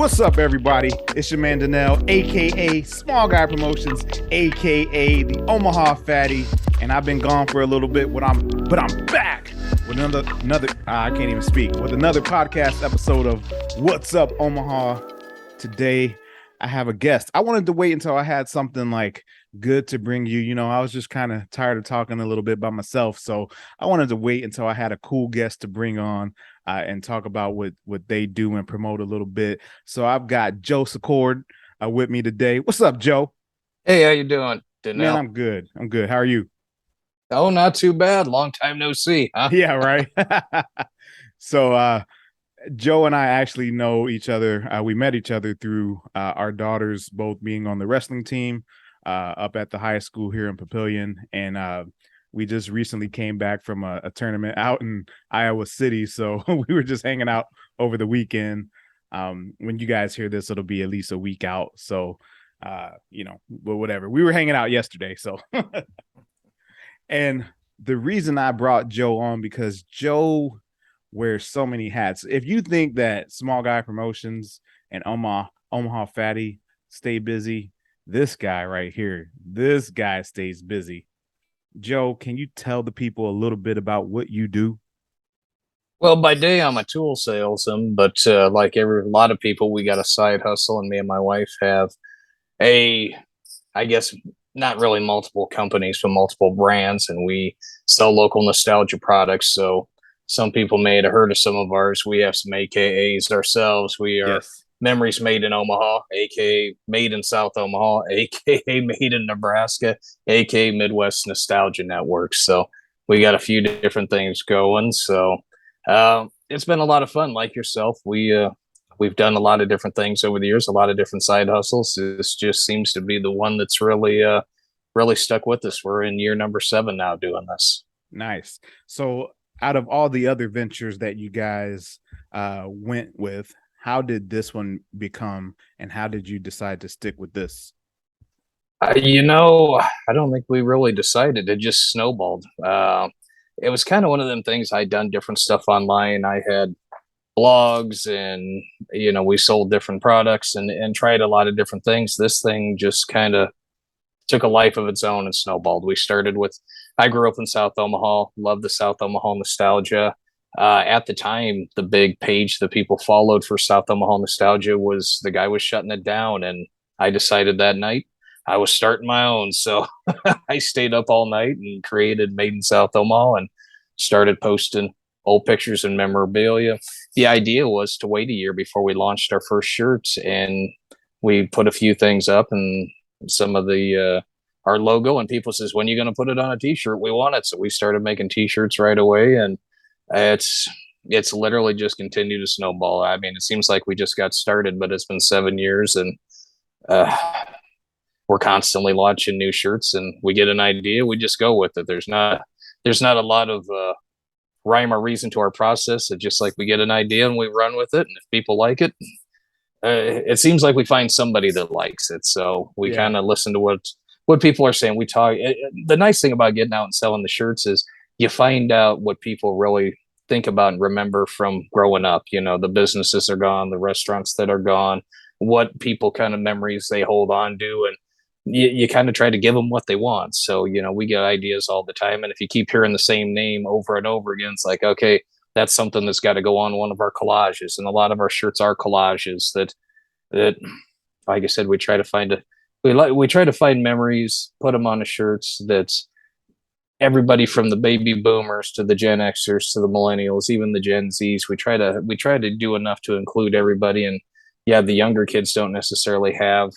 What's up, everybody? It's your man Danelle, aka Small Guy Promotions, aka the Omaha Fatty, and I've been gone for a little bit, but I'm back with another I can't even speak, with another podcast episode of What's Up Omaha. Today I have a guest. I wanted to wait until I had something like good to bring you. You know, I was just kind of tired of talking a little bit by myself, so I wanted to wait until I had a cool guest to bring on and talk about what they do and promote a little bit. So I've got Joe Secord with me today. What's up, Joe? Hey, how you doing, Danelle? Man, I'm good. How are you? Oh, not too bad. Long time no see, huh? Yeah, right. So Joe and I actually know each other. We met each other through our daughters both being on the wrestling team up at the high school here in Papillion. And we just recently came back from a tournament out in Iowa City. So we were just hanging out over the weekend. When you guys hear this, it'll be at least a week out. So, but whatever. We were hanging out yesterday. So, and the reason I brought Joe on, because Joe wears so many hats. If you think that Small Guy Promotions and Omaha Fatty stay busy, this guy right here, this guy stays busy. Joe, can you tell the people a little bit about what you do? Well, by day I'm a tool salesman, but like a lot of people, we got a side hustle, and me and my wife have I guess not really multiple companies, but multiple brands, and we sell local nostalgia products. So some people may have heard of some of ours. We have some AKAs ourselves. We are Memories Made in Omaha, aka Made in South Omaha, aka Made in Nebraska, aka Midwest Nostalgia Network. So we got a few different things going. So it's been a lot of fun. Like yourself, we've done a lot of different things over the years, a lot of different side hustles. This just seems to be the one that's really stuck with us. We're in year number 7 now doing this. Nice. So out of all the other ventures that you guys went with, how did this one become, and how did you decide to stick with this? I don't think we really decided. It just snowballed. It was kind of one of them things. I'd done different stuff online. I had blogs, and we sold different products and tried a lot of different things. This thing just kind of took a life of its own and snowballed. We started with, I grew up in South Omaha, loved the South Omaha nostalgia. At the time, the big page that people followed for South Omaha nostalgia was the guy was shutting it down, and I decided that night I was starting my own. So I stayed up all night and created Made in South Omaha and started posting old pictures and memorabilia. The idea was to wait a year before we launched our first shirts, and we put a few things up and some of the our logo, and people says, when are you going to put it on a t-shirt? We want it. So we started making t-shirts right away, and it's literally just continued to snowball. I mean, it seems like we just got started, but it's been 7 years, and we're constantly launching new shirts, and we get an idea, we just go with it. There's not a lot of rhyme or reason to our process. It's just like we get an idea and we run with it, and if people like it, it seems like we find somebody that likes it. So we kind of listen to what people are saying. We talk. The nice thing about getting out and selling the shirts is you find out what people really think about and remember from growing up. The businesses are gone, the restaurants that are gone, what people kind of memories they hold on to, and you kind of try to give them what they want. So, we get ideas all the time. And if you keep hearing the same name over and over again, it's like, okay, that's something that's got to go on one of our collages. And a lot of our shirts are collages that, like I said, we try to find we try to find memories, put them on the shirts that's everybody from the baby boomers to the Gen Xers to the millennials, even the Gen Zs. We try to do enough to include everybody. And yeah, the younger kids don't necessarily have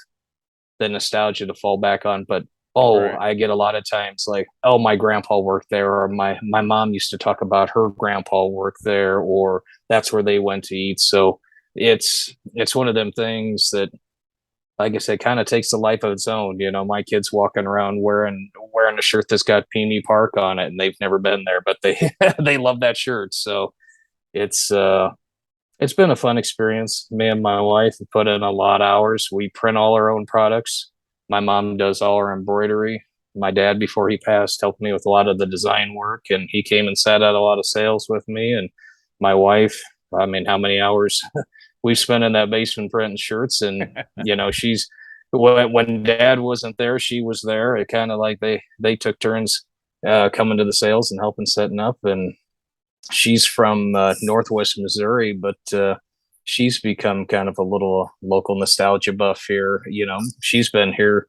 the nostalgia to fall back on, but right. I get a lot of times like, oh, my grandpa worked there, or my mom used to talk about her grandpa worked there, or that's where they went to eat. So it's one of them things that, like I said, kind of takes a life of its own. My kids walking around wearing a shirt that's got Pee Park on it, and they've never been there, but they they love that shirt. So it's been a fun experience. Me and my wife have put in a lot of hours. We print all our own products. My mom does all our embroidery. My dad, before he passed, helped me with a lot of the design work, and he came and sat at a lot of sales with me. And my wife, I mean, how many hours we've spent in that basement printing shirts. And she's when Dad wasn't there, she was there. It kind of like they took turns coming to the sales and helping setting up. And she's from Northwest Missouri, but she's become kind of a little local nostalgia buff here. She's been here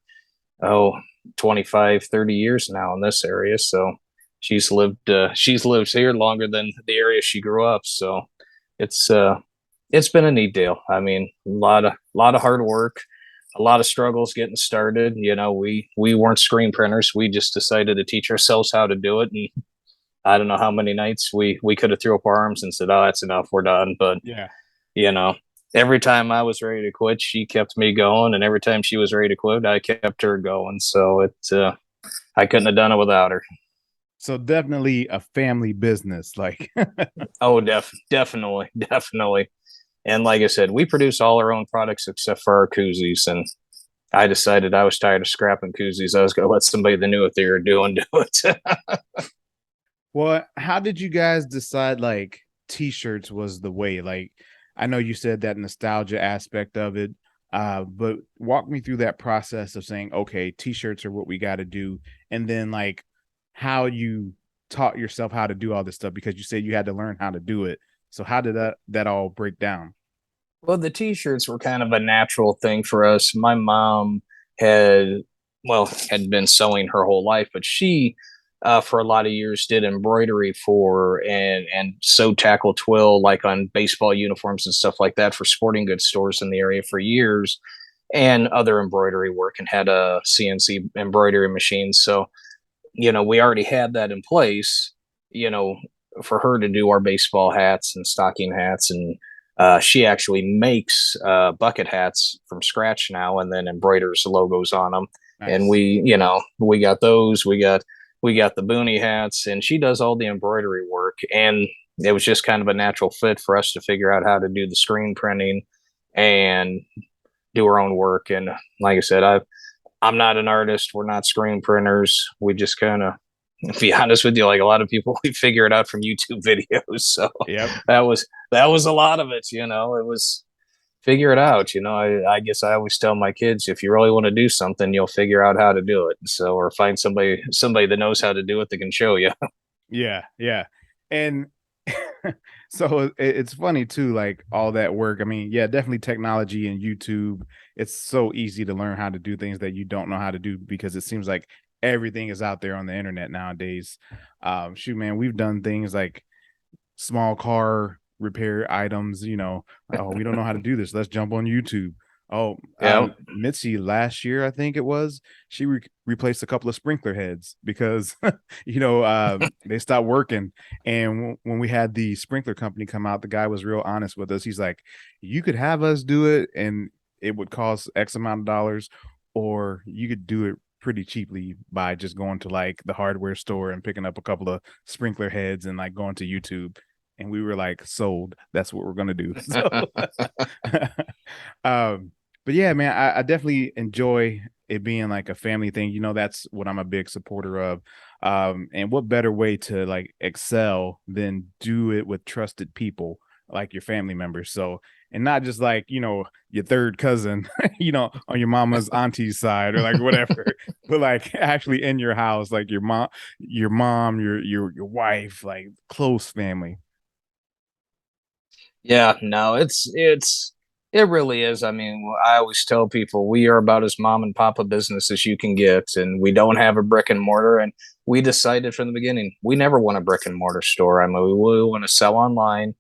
25, 30 years now in this area. So she's lived here longer than the area she grew up. So it's been a neat deal. I mean, a lot of hard work, a lot of struggles getting started. We weren't screen printers. We just decided to teach ourselves how to do it. And I don't know how many nights we could have threw up our arms and said, "Oh, that's enough. We're done." But Yeah. Every time I was ready to quit, she kept me going, and every time she was ready to quit, I kept her going. So I couldn't have done it without her. So definitely a family business, like. Oh, definitely. And like I said, we produce all our own products except for our koozies. And I decided I was tired of scrapping koozies. I was going to let somebody that knew what they were doing do it. Well, how did you guys decide like T-shirts was the way? Like, I know you said that nostalgia aspect of it, but walk me through that process of saying, okay, T-shirts are what we got to do, and then like how you taught yourself how to do all this stuff, because you said you had to learn how to do it. So how did that all break down? Well, the T-shirts were kind of a natural thing for us. My mom had had been sewing her whole life, but she for a lot of years did embroidery for and sewed tackle twill like on baseball uniforms and stuff like that for sporting goods stores in the area for years, and other embroidery work, and had a CNC embroidery machine. So we already had that in place, for her to do our baseball hats and stocking hats. And she actually makes bucket hats from scratch now and then embroiders logos on them. Nice. And we got those. We got the boonie hats, and she does all the embroidery work. And it was just kind of a natural fit for us to figure out how to do the screen printing and do our own work. And like I said, I'm not an artist. We're not screen printers. We just kind of, to be honest with you, like a lot of people, we figure it out from YouTube videos. So yep. that was a lot of it. It was figure it out. I guess I always tell my kids, if you really want to do something, you'll figure out how to do it. So, or find somebody that knows how to do it that can show you. Yeah. And so it's funny too, like all that work. I mean, yeah, definitely technology and YouTube. It's so easy to learn how to do things that you don't know how to do, because it seems like everything is out there on the internet nowadays. Shoot, man, we've done things like small car repair items. Oh, we don't know how to do this. Let's jump on YouTube. Oh, Mitzi last year, I think it was, she replaced a couple of sprinkler heads because, they stopped working. And when we had the sprinkler company come out, the guy was real honest with us. He's like, you could have us do it and it would cost X amount of dollars, or you could do it pretty cheaply by just going to like the hardware store and picking up a couple of sprinkler heads and like going to YouTube. And we were like, sold. That's what we're going to do. So, but yeah, man, I definitely enjoy it being like a family thing. That's what I'm a big supporter of. And what better way to like excel than do it with trusted people like your family members. So, and not just like, your third cousin, on your mama's auntie's side or like whatever, but like actually in your house, like your mom, your wife, like close family. Yeah, no, it really is. I mean, I always tell people we are about as mom and papa business as you can get, and we don't have a brick and mortar. And we decided from the beginning, we never want a brick and mortar store. I mean, we want to sell online.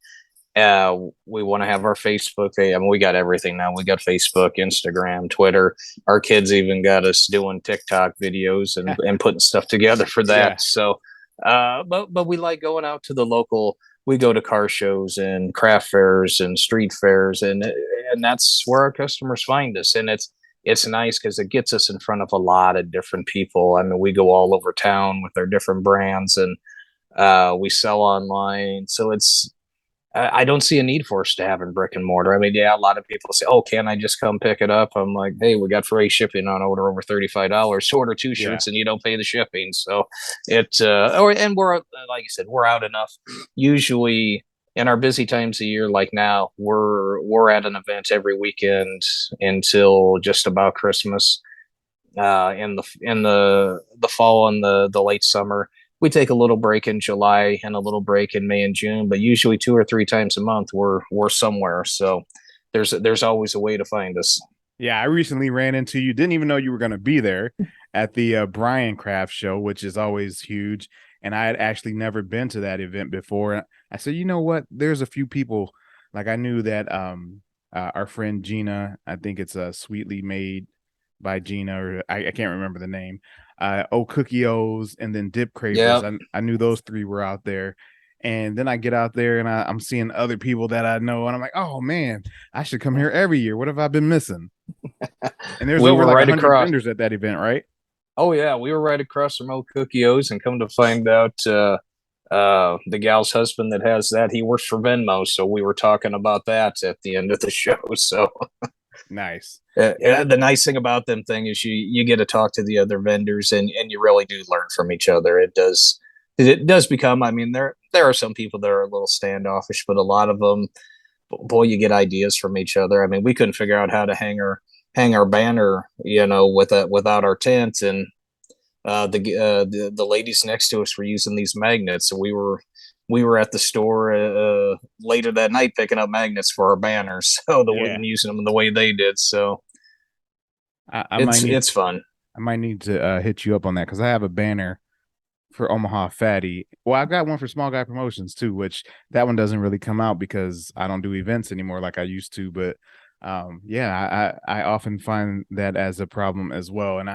We want to have our Facebook. I mean, we got everything now. We got Facebook, Instagram, Twitter. Our kids even got us doing TikTok videos and putting stuff together for that. Yeah. So, but we like going out to the local. We go to car shows and craft fairs and street fairs, and that's where our customers find us. And it's nice because it gets us in front of a lot of different people. I mean, we go all over town with our different brands, and we sell online. So I don't see a need for us to have in brick and mortar. I mean, yeah, a lot of people say, "Oh, can I just come pick it up?" I'm like, "Hey, we got free shipping on order over $35. So order 2 shirts and you don't pay the shipping." So and we're, like you said, we're out enough. Usually in our busy times of year like now, we're at an event every weekend until just about Christmas. In the fall and the late summer, we take a little break in July and a little break in May and June, but usually 2 or 3 times a month we're somewhere. So there's always a way to find us. Yeah, I recently ran into you. Didn't even know you were going to be there at the Brian Craft Show, which is always huge. And I had actually never been to that event before. I said, you know what? There's a few people, like I knew that our friend Gina, I think it's Sweetly Made by Gina, or I can't remember the name. Oh Cookie O's, and then Dip Cravers. Yeah. I knew those three were out there. And then I get out there and I'm seeing other people that I know, and I'm like, oh man, I should come here every year. What have I been missing? And there's We over were like right 100 across. vendors at that event, right? Oh yeah, we were right across from old Cookie O's, and come to find out, the gal's husband that has that, he works for Venmo, so we were talking about that at the end of the show. So Nice. Yeah. the nice thing about them thing is you get to talk to the other vendors, and you really do learn from each other. It does become. I mean, there are some people that are a little standoffish, but a lot of them, boy, you get ideas from each other. I mean, we couldn't figure out how to hang our banner, without our tent, and the ladies next to us were using these magnets, so we were at the store later that night picking up magnets for our banners, so that we Yeah. can using them the way they did. So I might it's need it's fun. I might need to hit you up on that because I have a banner for Omaha Fatty. Well, I've got one for Small Guy Promotions too, which that one doesn't really come out because I don't do events anymore like I used to. But yeah, I often find that as a problem as well. And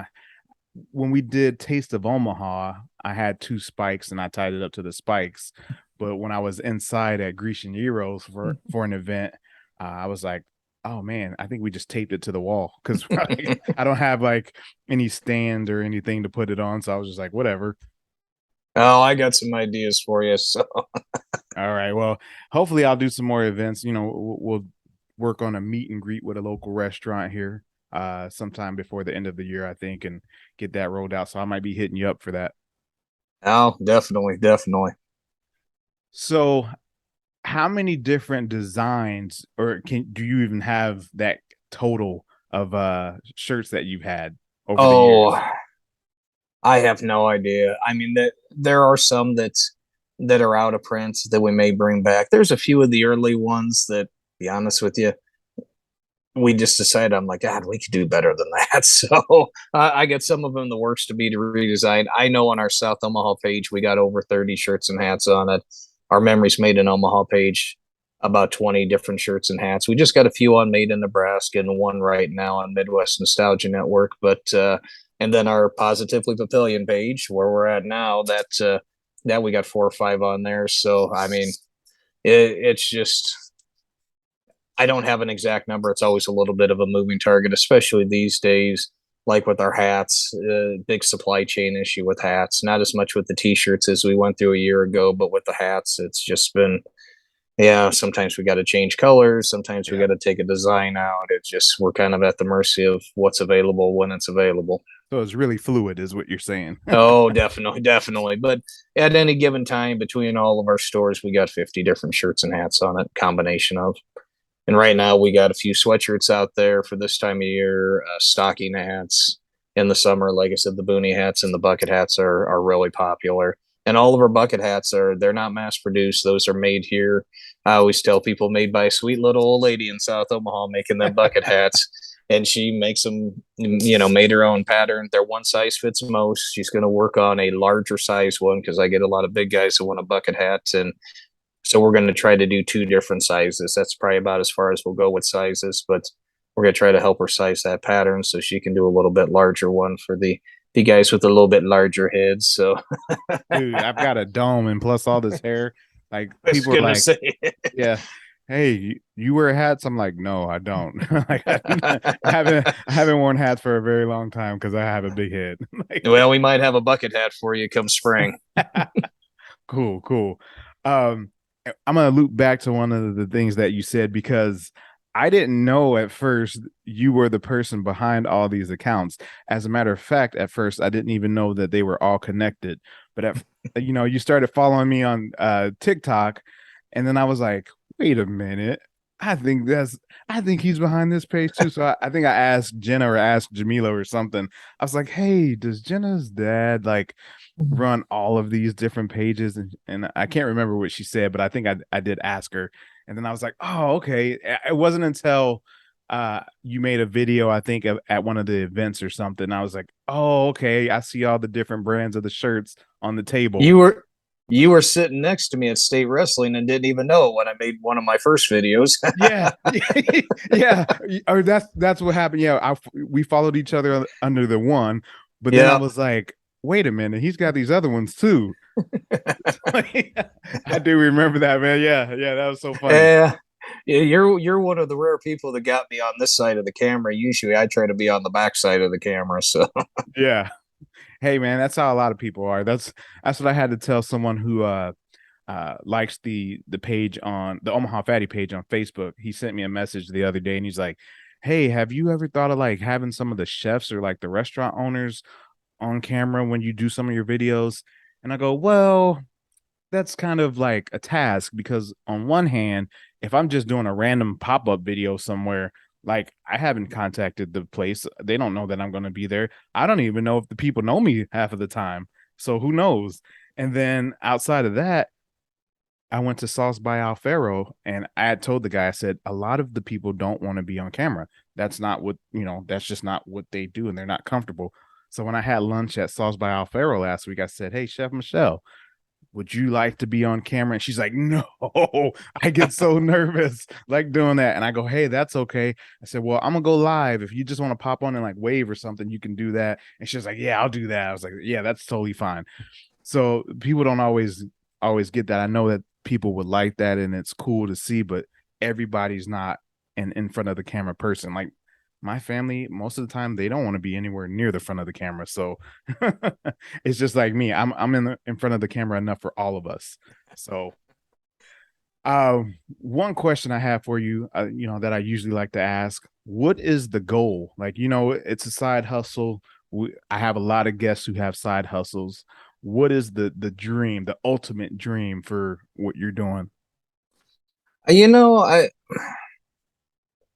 when we did Taste of Omaha, I had two spikes and I tied it up to the spikes. But when I was inside at Grecian Euros for an event, I was like, oh man, I think we just taped it to the wall because I don't have like any stand or anything to put it on. So I was just like, whatever. Oh, I got some ideas for you. So All right. Well, hopefully I'll do some more events. We'll work on a meet and greet with a local restaurant here sometime before the end of the year, I think, and get that rolled out. So I might be hitting you up for that. oh, definitely, definitely. So how many different designs or do you even have that total of shirts that you've had over the Oh, years? I have no idea. I mean, that there are some that are out of print that we may bring back. There's a few of the early ones that, to be honest with you, we just decided, I'm like, God, we could do better than that. So I get some of them in the works to be redesigned. I know on our South Omaha page, we got over 30 shirts and hats on it. Our Memories Made in Omaha page, about 20 different shirts and hats. We just got a few on Made in Nebraska and one right now on Midwest Nostalgia Network. And then our Positively Papillion page, where we're at now, that we got 4 or 5 on there. So, I mean, it's just, I don't have an exact number. It's always a little bit of a moving target, especially these days. Like with our hats, big supply chain issue with hats. Not as much with the t-shirts as we went through a year ago, but with the hats, it's just been, yeah. Sometimes we got to change colors. Sometimes we Yeah. got to take a design out. It's just we're kind of at the mercy of what's available when it's available. So it's really fluid, is what you're saying. Oh, definitely, definitely. But at any given time, between all of our stores, we got 50 different shirts and hats on it, combination of. And right now, we got a few sweatshirts out there for this time of year, stocking hats in the summer. Like I said, the boonie hats and the bucket hats are really popular. And all of our bucket hats they're not mass produced. Those are made here. I always tell people made by a sweet little old lady in South Omaha making them bucket hats. And she makes them, made her own pattern. They're one size fits most. She's going to work on a larger size one because I get a lot of big guys who want a bucket hat. And so we're going to try to do 2 different sizes. That's probably about as far as we'll go with sizes, but we're going to try to help her size that pattern so she can do a little bit larger one for the guys with a little bit larger heads. So Dude, I've got a dome and plus all this hair. Like I was people are going to like, say, yeah, hey, you wear hats? I'm like, no, I don't. Like I haven't worn hats for a very long time because I have a big head. Like, well, we might have a bucket hat for you come spring. cool. Um, I'm gonna loop back to one of the things that you said because I didn't know at first you were the person behind all these accounts. As a matter of fact, at first I didn't even know that they were all connected. But you started following me on TikTok, And then I was like, wait a minute. I think he's behind this page too. So I think I asked Jenna or asked Jamila or something. I was like, hey, does Jenna's dad like run all of these different pages? And I can't remember what she said, but I think I did ask her. And then I was like, oh, okay. It wasn't until you made a video, I think, at one of the events or something. I was like, oh, okay. I see all the different brands of the shirts on the table. You were sitting next to me at state wrestling and didn't even know it when I made one of my first videos. Yeah, yeah. Or that's what happened. Yeah, we followed each other under the one, but then I Yeah. was like, wait a minute, he's got these other ones too. I do remember that, man. Yeah, yeah, that was so funny. Yeah. You're one of the rare people that got me on this side of the camera. Usually I try to be on the back side of the camera. So Yeah. Hey, man, that's how a lot of people are. That's what I had to tell someone who likes the page on the Omaha Fatty page on Facebook. He sent me a message the other day and he's like, hey, have you ever thought of like having some of the chefs or like the restaurant owners on camera when you do some of your videos? And I go, well, that's kind of like a task because on one hand, if I'm just doing a random pop-up video somewhere, like I haven't contacted the place, they don't know that I'm going to be there. I don't even know if the people know me half of the time. So who knows? And then outside of that, I went to Sauce by Alfaro and I had told the guy, I said, a lot of the people don't want to be on camera. That's not what, that's just not what they do and they're not comfortable. So when I had lunch at Sauce by Alfaro last week, I said, hey, Chef Michelle, would you like to be on camera? And she's like, no, I get so nervous like doing that. And I go, hey, that's okay. I said, well, I'm gonna go live. If you just want to pop on and like wave or something, you can do that. And she's like, yeah, I'll do that. I was like, yeah, that's totally fine. So people don't always get that. I know that people would like that and it's cool to see, but everybody's not an in front of the camera person. Like my family, most of the time, they don't want to be anywhere near the front of the camera. So it's just like me. I'm in front of the camera enough for all of us. So one question I have for you, that I usually like to ask, what is the goal? Like, it's a side hustle. I have a lot of guests who have side hustles. What is the dream, the ultimate dream for what you're doing? you know,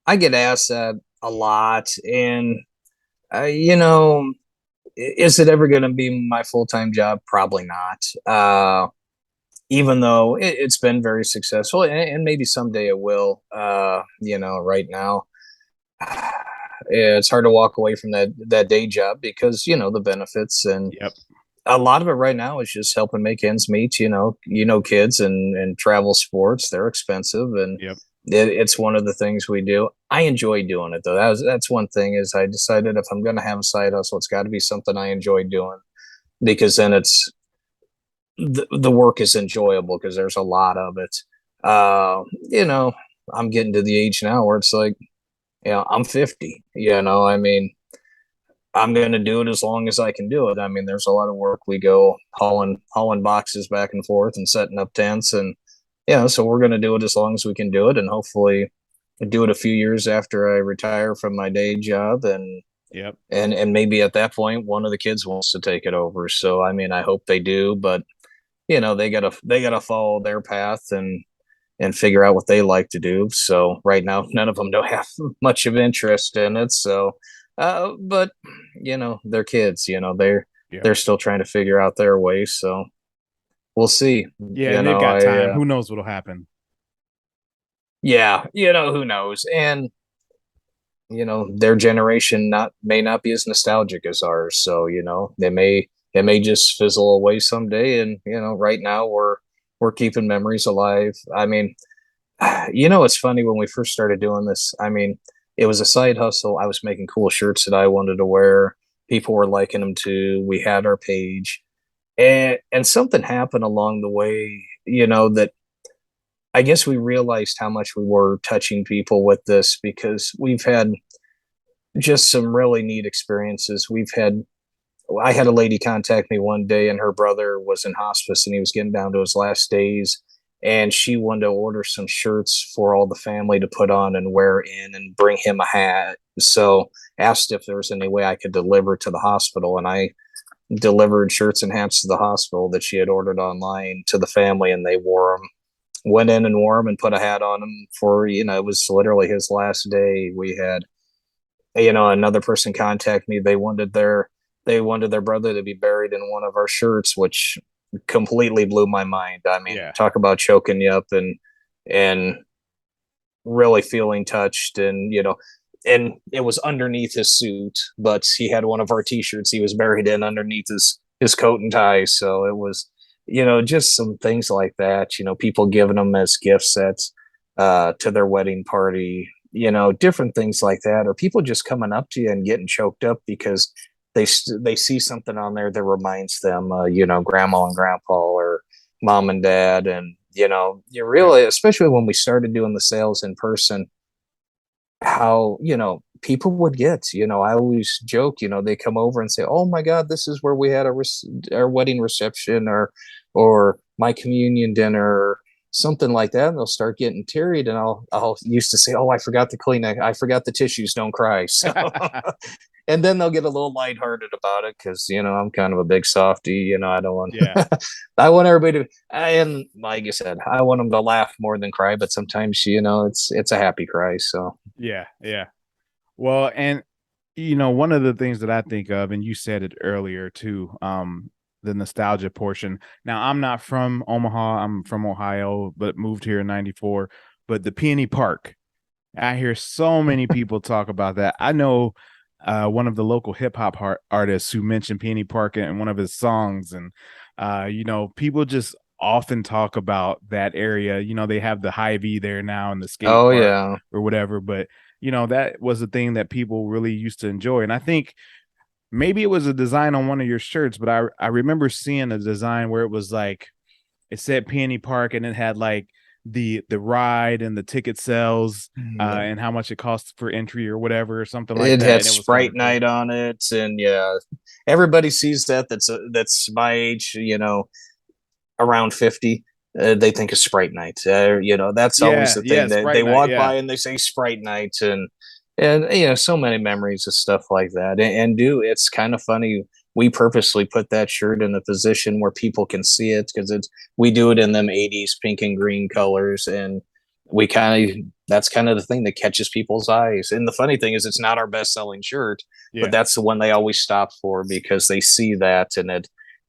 I get asked that a lot, and is it ever going to be my full-time job? Probably not. Even though it's been very successful, and maybe someday it will. Right now, it's hard to walk away from that day job because the benefits, and Yep. a lot of it right now is just helping make ends meet. Kids and travel sports, they're expensive, and Yep. it's one of the things we do. I enjoy doing it though. That's one thing is I decided if I'm going to have a side hustle, it's got to be something I enjoy doing because then it's the work is enjoyable because there's a lot of it. I'm getting to the age now where it's like, I'm 50. I mean, I'm going to do it as long as I can do it. I mean, there's a lot of work. We go hauling boxes back and forth and setting up tents, and so we're going to do it as long as we can do it, and hopefully do it a few years after I retire from my day job, and Yep. and maybe at that point one of the kids wants to take it over. So I mean, I hope they do, but they gotta follow their path and figure out what they like to do. So right now, none of them don't have much of interest in it. So, but they're kids. They're still trying to figure out their way. So we'll see. Yeah, they've got time. Who knows what'll happen? Yeah, who knows? And their generation may not be as nostalgic as ours. So they may just fizzle away someday. And right now we're keeping memories alive. I mean, it's funny when we first started doing this. I mean, it was a side hustle. I was making cool shirts that I wanted to wear. People were liking them too. We had our page, and something happened along the way. That I guess we realized how much we were touching people with this because we've had just some really neat experiences. I had a lady contact me one day and her brother was in hospice and he was getting down to his last days. And she wanted to order some shirts for all the family to put on and wear in and bring him a hat. So asked if there was any way I could deliver to the hospital. And I delivered shirts and hats to the hospital that she had ordered online to the family and they wore them. went in and wore him and put a hat on him for, it was literally his last day. We had, another person contact me. They wanted their brother to be buried in one of our shirts, which completely blew my mind. I mean, Yeah. talk about choking you up and really feeling touched, and it was underneath his suit, but he had one of our t-shirts he was buried in underneath his coat and tie. So it was, just some things like that, people giving them as gift sets to their wedding party, different things like that, or people just coming up to you and getting choked up because they see something on there that reminds them, grandma and grandpa or mom and dad. And you really, especially when we started doing the sales in person, how people would get, I always joke, they come over and say, oh my god, this is where we had our wedding reception, or my communion dinner, or something like that, and they'll start getting teary, and I'll used to say, oh, I forgot the Kleenex, I forgot the tissues, don't cry. So and then they'll get a little lighthearted about it because I'm kind of a big softy. I don't want. Yeah. I want everybody to, and like I said, I want them to laugh more than cry. But sometimes, it's a happy cry. So Yeah. Yeah. Well, and one of the things that I think of, and you said it earlier too, the nostalgia portion. Now, I'm not from Omaha. I'm from Ohio, but moved here in '94. But the Peony Park, I hear so many people talk about that. I know one of the local hip hop artists who mentioned Peony Park in one of his songs, and people just often talk about that area. They have the Hy-Vee there now and the skate oh park yeah, or whatever, but that was a thing that people really used to enjoy. And I think maybe it was a design on one of your shirts, but I remember seeing a design where it was like it said Peony Park and it had like the ride and the ticket sales and how much it costs for entry or whatever or something like it that. had And it was kind Sprite of cool. Night on it, and yeah, everybody sees that. That's my age, around 50. They think of Sprite Night. That's always Yeah, the yeah, thing that they Sprite Night. walk Yeah. by and they say Sprite Night, and so many memories of stuff like that. And do it's kind of funny. We purposely put that shirt in a position where people can see it because we do it in them 80s pink and green colors, and we kind of that's kind of the thing that catches people's eyes. And the funny thing is, it's not our best selling shirt, but Yeah. that's the one they always stop for because they see that, and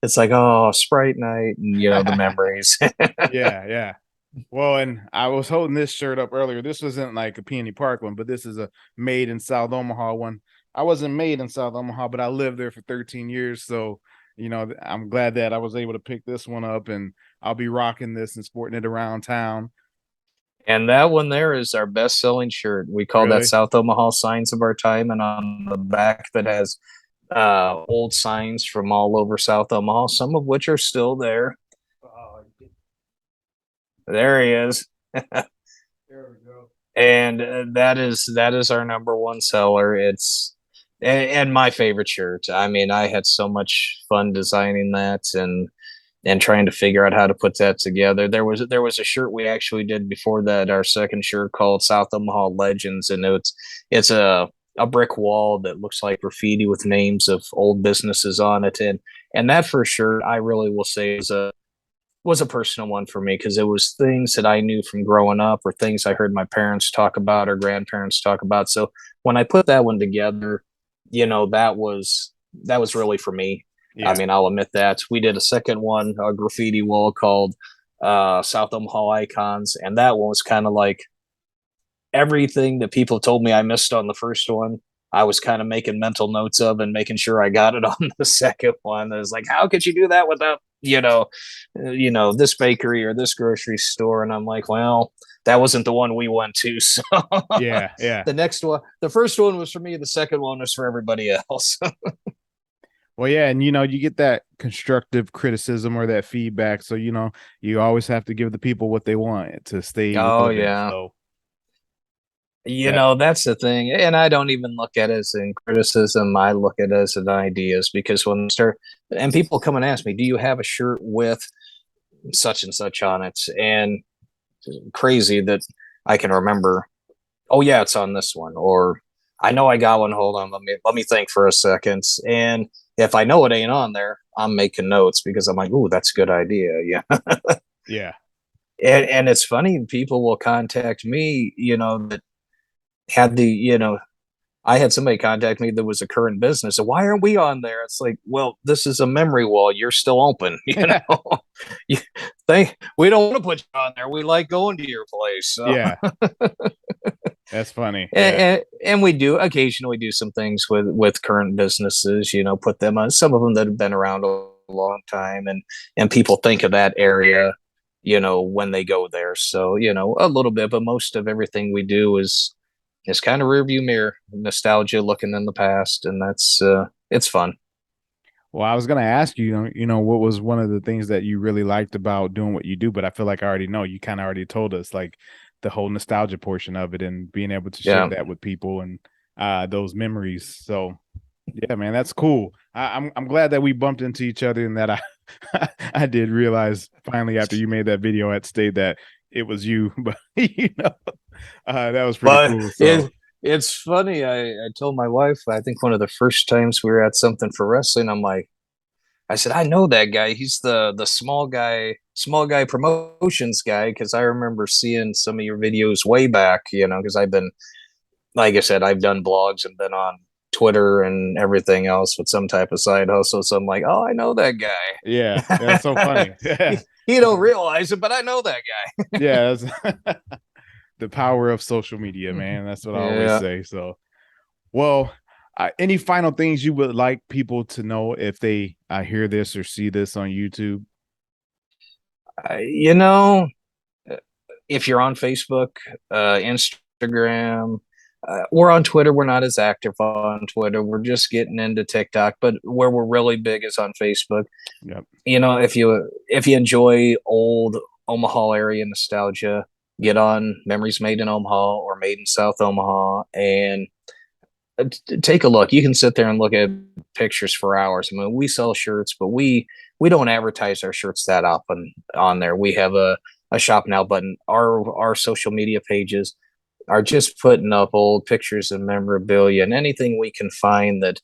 it's like, oh, Sprite Night, and the memories. Yeah, yeah. Well, and I was holding this shirt up earlier. This wasn't like a Peony Park one, but this is a made in South Omaha one. I wasn't made in South Omaha, but I lived there for 13 years. So, I'm glad that I was able to pick this one up, and I'll be rocking this and sporting it around town. And that one there is our best selling shirt. We call that Really? South Omaha Signs of Our Time. And on the back that has old signs from all over South Omaha, some of which are still there. There he is. There we go. And that is our number one seller. It's and my favorite shirt. I mean, I had so much fun designing that and trying to figure out how to put that together. There was a shirt we actually did before that, our second shirt, called South Omaha Legends, and it's a brick wall that looks like graffiti with names of old businesses on it, and that first shirt I really will say was a personal one for me because it was things that I knew from growing up or things I heard my parents talk about or grandparents talk about. So when I put that one together, that was really for me. I Yeah. mean, I'll admit that. We did a second one, a graffiti wall called South Omaha Icons, and that one was kind of like everything that people told me I missed on the first one. I was kind of making mental notes of and making sure I got it on the second one. I was like, how could you do that without, this bakery or this grocery store? And I'm like, well, that wasn't the one we went to. So Yeah. Yeah. the next one, the first one was for me. The second one was for everybody else. Well, yeah, and you get that constructive criticism or that feedback. So, you always have to give the people what they want to stay Oh relevant. yeah. So, yeah. That's the thing. And I don't even look at it as in criticism. I look at it as an ideas because when they start and people come and ask me, do you have a shirt with such and such on it? And crazy that I can remember, oh yeah, it's on this one. Or I know I got one. Hold on, let me think for a second. And if I know it ain't on there, I'm making notes because I'm like, ooh, that's a good idea. Yeah. Yeah. And it's funny, people will contact me, that had I had somebody contact me that was a current business. So why aren't we on there? It's like, well, this is a memory wall. You're still open, You- we don't want to put you on there. We like going to your place. So. Yeah, that's funny. and, Yeah. and we do occasionally do some things with current businesses, put them on, some of them that have been around a long time, and people think of that area, when they go there. So, a little bit, but most of everything we do is kind of rearview mirror nostalgia, looking in the past, and that's it's fun. Well, I was gonna ask you, what was one of the things that you really liked about doing what you do, but I feel like I already know. You kind of already told us, like the whole nostalgia portion of it and being able to share Yeah. that with people and those memories. So yeah, man, that's cool. I'm glad that we bumped into each other and that I I did realize finally after you made that video at State that it was you, but that was pretty But cool. So it's funny. I told my wife, I think one of the first times we were at something for wrestling, I said, I know that guy. He's the small guy promotions guy, because I remember seeing some of your videos way back, because I've been, like I said, I've done blogs and been on Twitter and everything else with some type of side hustle. So I'm like, oh, I know that yeah, that's so guy. funny. Yeah, He don't realize it, but I know that guy. yeah, that's the power of social media, man. That's what I always Yeah. say. So, well, any final things you would like people to know if they hear this or see this on YouTube? You know, if you're on Facebook, Instagram, we're on Twitter. We're not as active on Twitter. We're just getting into TikTok, but where we're really big is on Facebook. Yep. If you enjoy old Omaha area nostalgia, get on Memories Made in Omaha or Made in South Omaha and take a look. You can sit there and look at pictures for hours. I mean, we sell shirts, but we don't advertise our shirts that often on there. We have a shop now button. Our social media pages are just putting up old pictures and memorabilia and anything we can find that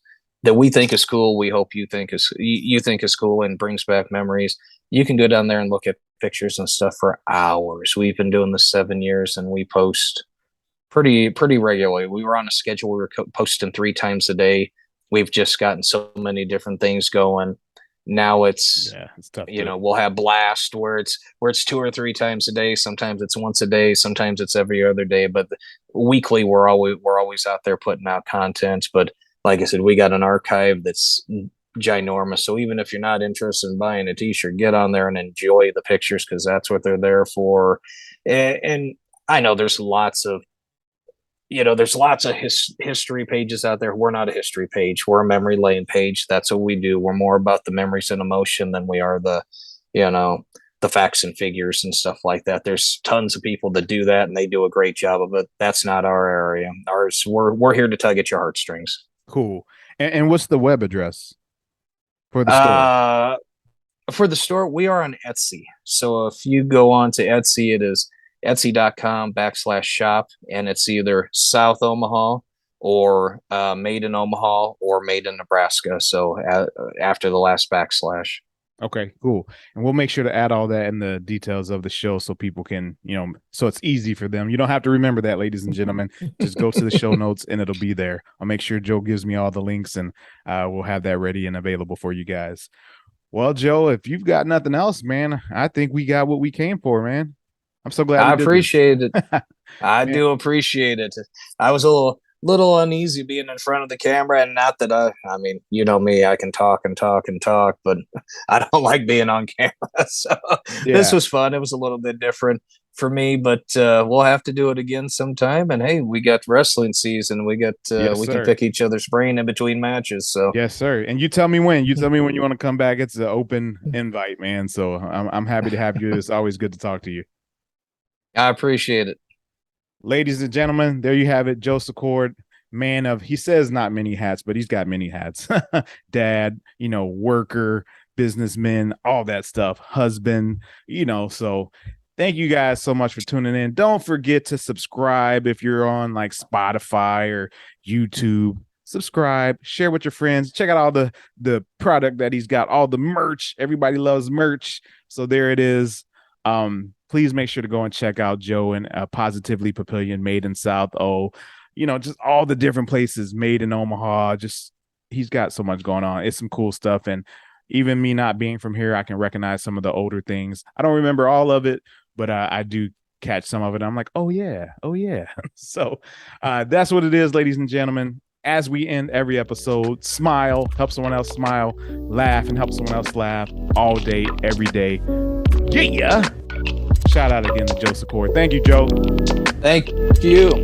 we think is cool. We hope you think is cool and brings back memories. You can go down there and look at pictures and stuff for hours. We've been doing this 7 years, and we post pretty regularly. We were on a schedule. We were posting 3 times a day. We've just gotten so many different things going. Now it's tough. we'll have blast where it's 2 or 3 times a day. Sometimes it's once a day. Sometimes it's every other day. But weekly, we're always out there putting out content. But like I said, we got an archive that's ginormous. So even if you're not interested in buying a T-shirt, get on there and enjoy the pictures, because that's what they're there for. And I know there's lots of history pages out there. We're not a history page. We're a memory lane page. That's what we do. We're more about the memories and emotion than we are the facts and figures and stuff like that. There's tons of people that do that, and they do a great job of it. That's not our area. We're here to tug at your heartstrings. Cool. And what's the web address for the store? For the store, we are on Etsy. So if you go on to Etsy, it is etsy.com/shop, and it's either South Omaha or Made in Omaha or Made in Nebraska. So after the last backslash. Okay, cool. And we'll make sure to add all that in the details of the show so people can, so it's easy for them. You don't have to remember that, ladies and gentlemen. Just go to the show notes and it'll be there. I'll make sure Joe gives me all the links, and we'll have that ready and available for you guys. Well, Joe, if you've got nothing else, man, I think we got what we came for, man. I'm so glad I we did appreciate it. I Man. do appreciate it. I was a little uneasy being in front of the camera, and not that I mean, you know me, I can talk and talk and talk, but I don't like being on camera. So this Yeah. was fun. It was a little bit different for me, but we'll have to do it again sometime. And hey, we got wrestling season. We Yes, we can sir. pick each other's brain in between matches. So Yes, sir. And you tell me when. You tell me when you want to come back. It's an open invite, man. So I'm happy to have you. It's always good to talk to you. I appreciate it. Ladies and gentlemen, there you have it. Joe Secord, man of, he says not many hats, but he's got many hats. Dad, worker, businessman, all that stuff, husband, so thank you guys so much for tuning in. Don't forget to subscribe if you're on like Spotify or YouTube. Subscribe, share with your friends, check out all the product that he's got, all the merch. Everybody loves merch. So there it is. Please make sure to go and check out Joe and Positively Papillion, made in South O. Just all the different places, made in Omaha. Just he's got so much going on. It's some cool stuff. And even me not being from here, I can recognize some of the older things. I don't remember all of it, but I do catch some of it. I'm like, oh yeah. So that's what it is, ladies and gentlemen. As we end every episode, smile, help someone else smile, laugh, and help someone else laugh all day, every day. Yeah. Shout out again to Joe Secord. Thank you, Joe. Thank you.